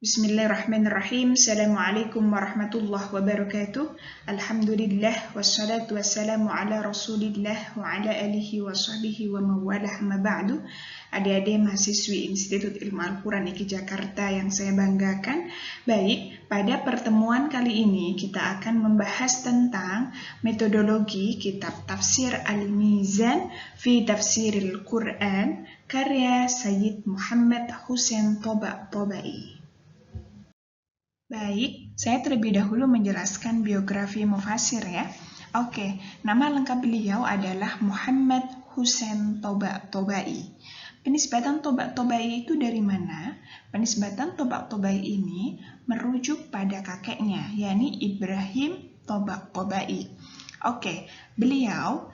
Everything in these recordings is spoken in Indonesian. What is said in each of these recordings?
Bismillahirrahmanirrahim. Assalamualaikum warahmatullahi wabarakatuh. Alhamdulillah wassalatu wassalamu ala Rasulillah wa ala alihi wa sahbihi wa mawalah ma ba'du. Adik-adik mahasiswi Institut Ilmu Al-Quran IKI Jakarta yang saya banggakan. Baik, pada pertemuan kali ini kita akan membahas tentang metodologi kitab Tafsir Al-Mizan fi Tafsiril Quran karya Sayyid Muhammad Hussein Tabatabai. Baik, saya terlebih dahulu menjelaskan biografi Mufasir ya. Oke, nama lengkap beliau adalah Muhammad Hussein Tabatabai. Penisbatan Tabatabai itu dari mana? Penisbatan Tabatabai ini merujuk pada kakeknya, yakni Ibrahim Tabatabai. Oke, beliau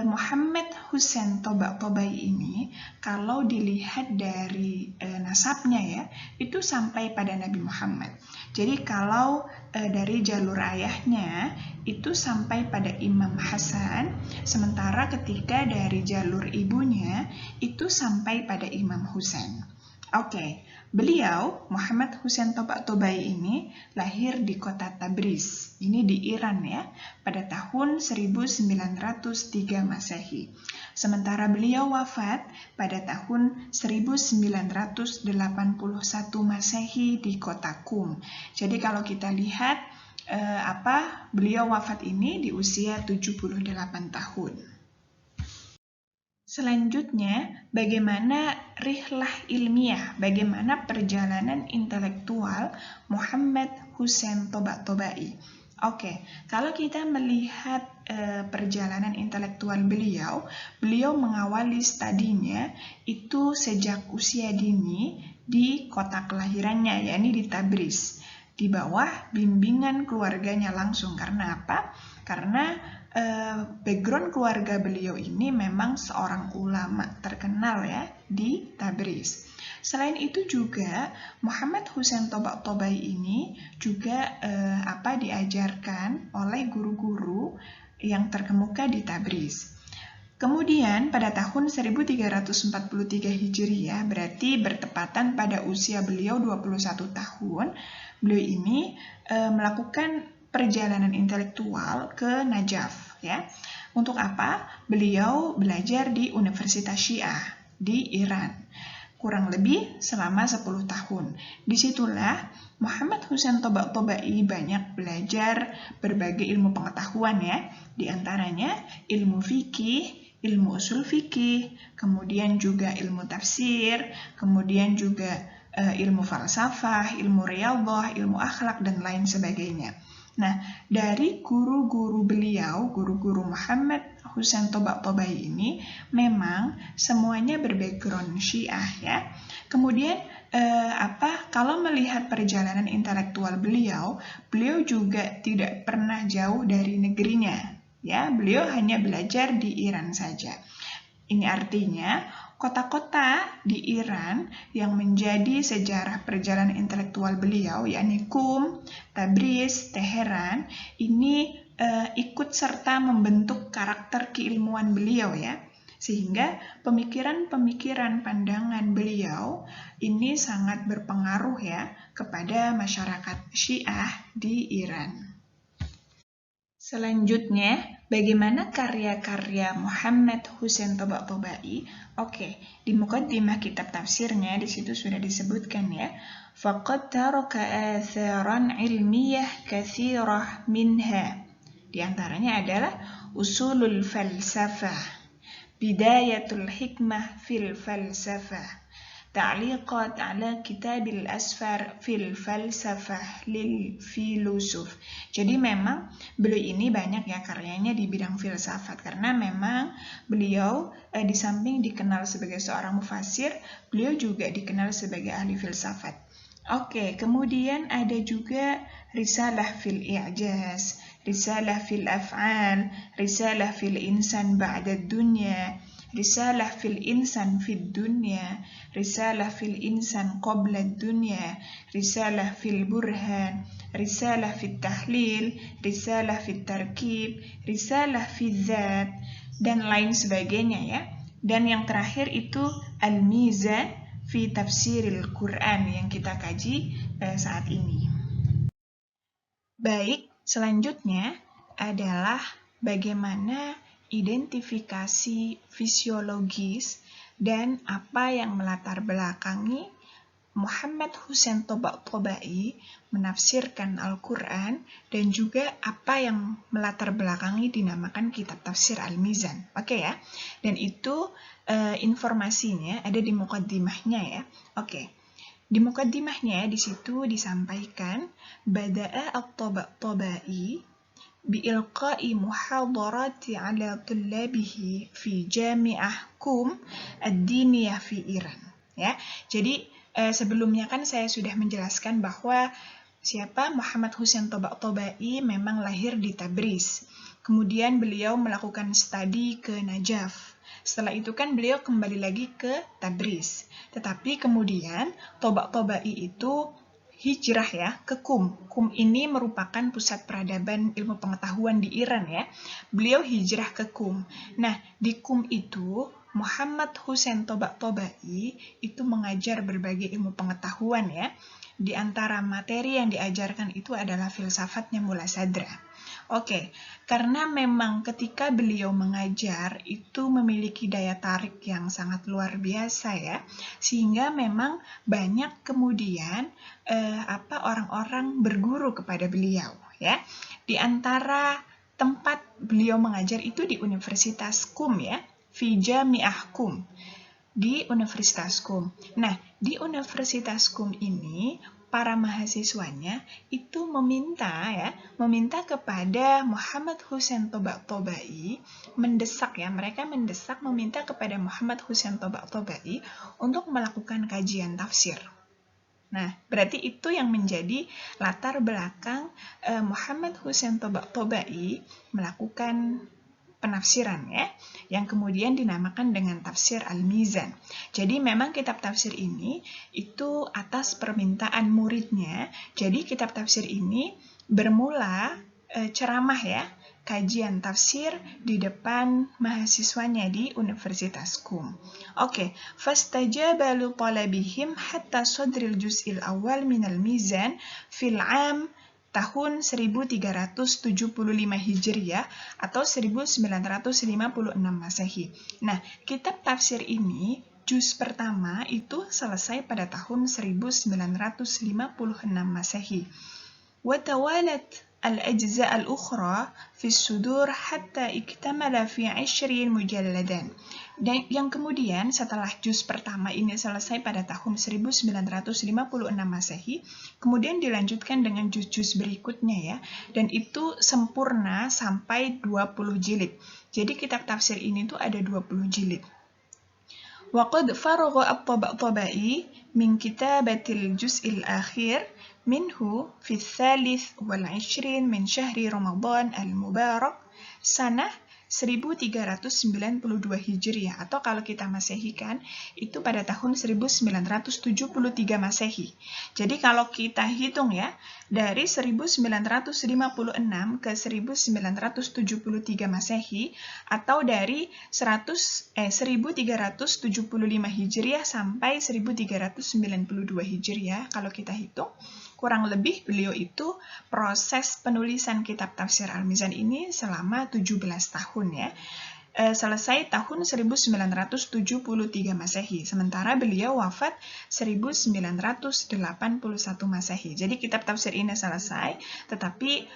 Muhammad Hussein Tabatabai ini kalau dilihat dari nasabnya ya, itu sampai pada Nabi Muhammad. Jadi kalau dari jalur ayahnya itu sampai pada Imam Hasan, sementara ketika dari jalur ibunya itu sampai pada Imam Husain. Oke, beliau Muhammad Hussein Tabatabai ini lahir di kota Tabriz, ini di Iran ya, pada tahun 1903 Masehi. Sementara beliau wafat pada tahun 1981 Masehi di kota Qum. Jadi kalau kita lihat beliau wafat ini di usia 78 tahun. Selanjutnya, bagaimana rihlah ilmiah, bagaimana perjalanan intelektual Muhammad Hussein Tabatabai. Oke, kalau kita melihat perjalanan intelektual beliau mengawali studinya itu sejak usia dini di kota kelahirannya, yakni di Tabriz, di bawah bimbingan keluarganya langsung. Karena apa? Karena background keluarga beliau ini memang seorang ulama terkenal ya di Tabriz. Selain itu juga Muhammad Hussein Tabatabai ini juga diajarkan oleh guru-guru yang terkemuka di Tabriz. Kemudian pada tahun 1343 Hijriah, berarti bertepatan pada usia beliau 21 tahun, beliau ini melakukan perjalanan intelektual ke Najaf ya. Untuk apa? Beliau belajar di Universitas Syiah di Iran. Kurang lebih selama 10 tahun. Disitulah Muhammad Hussein Tabatabai banyak belajar berbagai ilmu pengetahuan ya. Di antaranya ilmu fikih, ilmu usul fikih, kemudian juga ilmu tafsir, kemudian juga ilmu falsafah, ilmu riyadhah, ilmu akhlak, dan lain sebagainya. Nah, dari guru-guru beliau, guru-guru Muhammad Hussein Tabatabai ini memang semuanya berbackground Syiah ya. Kemudian kalau melihat perjalanan intelektual beliau juga tidak pernah jauh dari negerinya ya. Beliau hanya belajar di Iran saja. Ini artinya kota-kota di Iran yang menjadi sejarah perjalanan intelektual beliau, yakni Qum, Tabriz, Teheran, ini ikut serta membentuk karakter keilmuan beliau ya. Sehingga pemikiran-pemikiran pandangan beliau ini sangat berpengaruh ya kepada masyarakat Syiah di Iran. Selanjutnya, bagaimana karya-karya Muhammad Hussein Tabatabai? Oke, di muqaddimah kitab tafsirnya di situ sudah disebutkan ya. Faqad taraka atharan ilmiyah katsirah minha. Di antaranya adalah usulul falsafah, bidayatul hikmah fil falsafah, ta'liqat ala kitabil asfar fil falsafah lil filosof. Jadi memang beliau ini banyak ya karyanya di bidang filsafat, karena memang beliau di samping dikenal sebagai seorang mufasir, beliau juga dikenal sebagai ahli filsafat. Oke, kemudian ada juga risalah fil i'jaz, risalah fil af'al, risalah fil insan ba'da dunya, risalah fil insan fid dunya, risalah fil insan qabla dunya, risalah fil burhan, risalah fil tahlil, risalah fil tarkib, risalah fil zat, dan lain sebagainya ya. Dan yang terakhir itu Al-Mizan fi tafsiril Quran yang kita kaji saat ini. Baik, selanjutnya adalah bagaimana identifikasi fisiologis dan apa yang melatar belakangi Muhammad Husain Tabatabai menafsirkan Al-Quran dan juga apa yang melatar belakangi dinamakan kitab tafsir Al-Mizan. Oke ya, dan itu informasinya ada di muqaddimahnya ya. Oke. Di muqaddimahnya di situ disampaikan Bada'a At-Tabatabai biilqa'i muhadarati ala tullabihi fi jami'ah Qum ad-diniyah fi Iran. Ya. Jadi sebelumnya kan saya sudah menjelaskan bahwa siapa Muhammad Husain Tabatabai memang lahir di Tabriz. Kemudian beliau melakukan studi ke Najaf. Setelah itu kan beliau kembali lagi ke Tabriz. Tetapi kemudian Tabatabai itu hijrah ya ke Qum. Qum ini merupakan pusat peradaban ilmu pengetahuan di Iran ya. Beliau hijrah ke Qum. Nah, di Qum itu Muhammad Husain Tabatabai itu mengajar berbagai ilmu pengetahuan ya. Di antara materi yang diajarkan itu adalah filsafatnya Mula Sadra. Oke, karena memang ketika beliau mengajar itu memiliki daya tarik yang sangat luar biasa ya, sehingga memang banyak kemudian orang-orang berguru kepada beliau ya. Di antara tempat beliau mengajar itu di Universitas Qum ya, fi Jami'ah Qum, di Universitas Qum. Nah, di Universitas Qum ini para mahasiswanya itu meminta kepada Muhammad Husain Tabatabai, mereka mendesak meminta kepada Muhammad Husain Tabatabai untuk melakukan kajian tafsir. Nah, berarti itu yang menjadi latar belakang Muhammad Husain Tabatabai melakukan penafsiran ya, yang kemudian dinamakan dengan tafsir Al-Mizan. Jadi memang kitab tafsir ini itu atas permintaan muridnya. Jadi kitab tafsir ini bermula ceramah ya, kajian tafsir di depan mahasiswanya di Universitas Qum. Oke, fastajaba li talabihim hatta sadril juz'il awal minal mizan fil 'am tahun 1375 Hijriah atau 1956 Masehi. Nah, kitab tafsir ini juz pertama itu selesai pada tahun 1956 Masehi. Wa tawalat al-ajza' al-ukhra fi sudur hatta iktamala fi 20 mujalladan. Dan yang kemudian setelah juz pertama ini selesai pada tahun 1956 Masehi, kemudian dilanjutkan dengan juz-juz berikutnya ya, dan itu sempurna sampai 20 jilid. Jadi kitab tafsir ini tuh ada 20 jilid. Wa qad faragha at-Tabatabai min kitabatil juz'il akhir minhu fi ats-tsalits wal 20 min syahri Ramadan al-Mubarak sanah 1392 Hijriah, atau kalau kita masehikan itu pada tahun 1973 Masehi. Jadi kalau kita hitung ya, dari 1956 ke 1973 Masehi atau dari 1375 Hijriah sampai 1392 Hijriah, kalau kita hitung kurang lebih beliau itu proses penulisan kitab tafsir Al-Mizan ini selama 17 tahun ya. Selesai tahun 1973 Masehi, sementara beliau wafat 1981 Masehi. Jadi kitab tafsir ini selesai, tetapi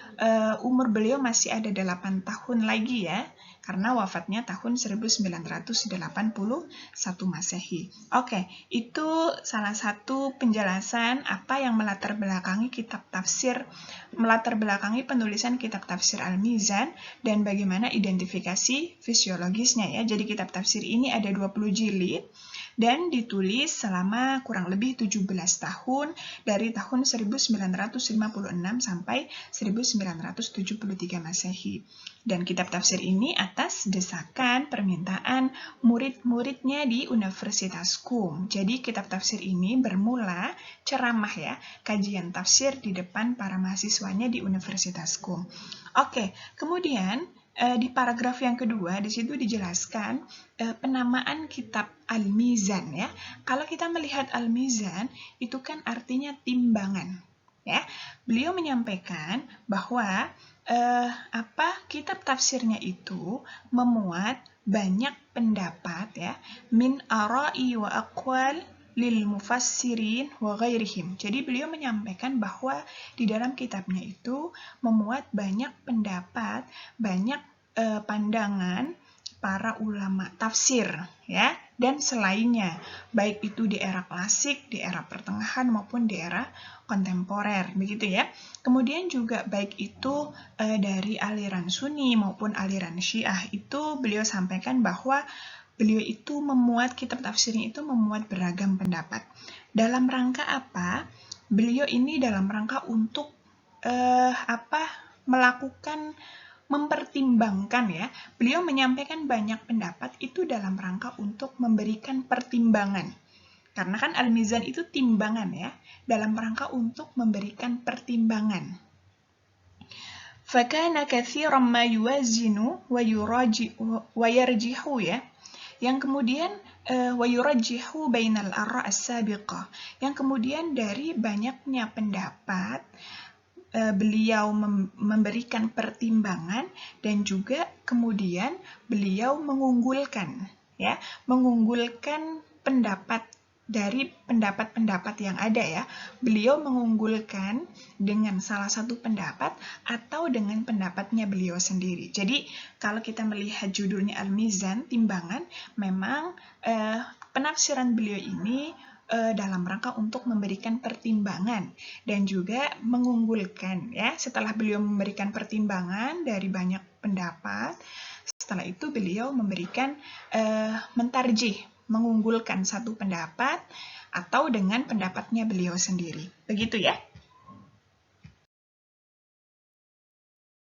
umur beliau masih ada 8 tahun lagi ya, karena wafatnya tahun 1981 Masehi. Oke, itu salah satu penjelasan apa yang melatar belakangi kitab tafsir, melatar belakangi penulisan kitab tafsir Al-Mizan dan bagaimana identifikasi fisiologisnya ya. Jadi kitab tafsir ini ada 20 jilid dan ditulis selama kurang lebih 17 tahun dari tahun 1956 sampai 1973 Masehi. Dan kitab tafsir ini atas desakan permintaan murid-muridnya di Universitas Qum. Jadi kitab tafsir ini bermula ceramah ya, kajian tafsir di depan para mahasiswanya di Universitas Qum. Oke, kemudian di paragraf yang kedua, di situ dijelaskan penamaan kitab Al-Mizan ya. Kalau kita melihat Al-Mizan, itu kan artinya timbangan. Ya, beliau menyampaikan bahwa kitab tafsirnya itu memuat banyak pendapat ya, min ara'i wa aqwal lil mufassirin wa ghairihim. Jadi beliau menyampaikan bahwa di dalam kitabnya itu memuat banyak pendapat, banyak pandangan para ulama tafsir ya, dan selainnya, baik itu di era klasik, di era pertengahan maupun di era kontemporer, begitu ya. Kemudian juga baik itu dari aliran Sunni maupun aliran Syiah, itu beliau sampaikan bahwa beliau itu memuat kitab tafsirnya itu memuat beragam pendapat. Dalam rangka apa? Beliau ini dalam rangka untuk melakukan mempertimbangkan ya. Beliau menyampaikan banyak pendapat itu dalam rangka untuk memberikan pertimbangan. Karena kan Al-Mizan itu timbangan ya, dalam rangka untuk memberikan pertimbangan. Fakana katsiran ma yuwazinu wa yarjihu ya. Yang kemudian wa yurajjihu bainal ara' as-sabiqah. Yang kemudian dari banyaknya pendapat beliau memberikan pertimbangan dan juga kemudian beliau mengunggulkan pendapat dari pendapat-pendapat yang ada ya. Beliau mengunggulkan dengan salah satu pendapat atau dengan pendapatnya beliau sendiri. Jadi kalau kita melihat judulnya Al-Mizan, timbangan, memang penafsiran beliau ini dalam rangka untuk memberikan pertimbangan dan juga mengunggulkan ya. Setelah beliau memberikan pertimbangan dari banyak pendapat, setelah itu beliau memberikan mentarjih, mengunggulkan satu pendapat atau dengan pendapatnya beliau sendiri. Begitu ya.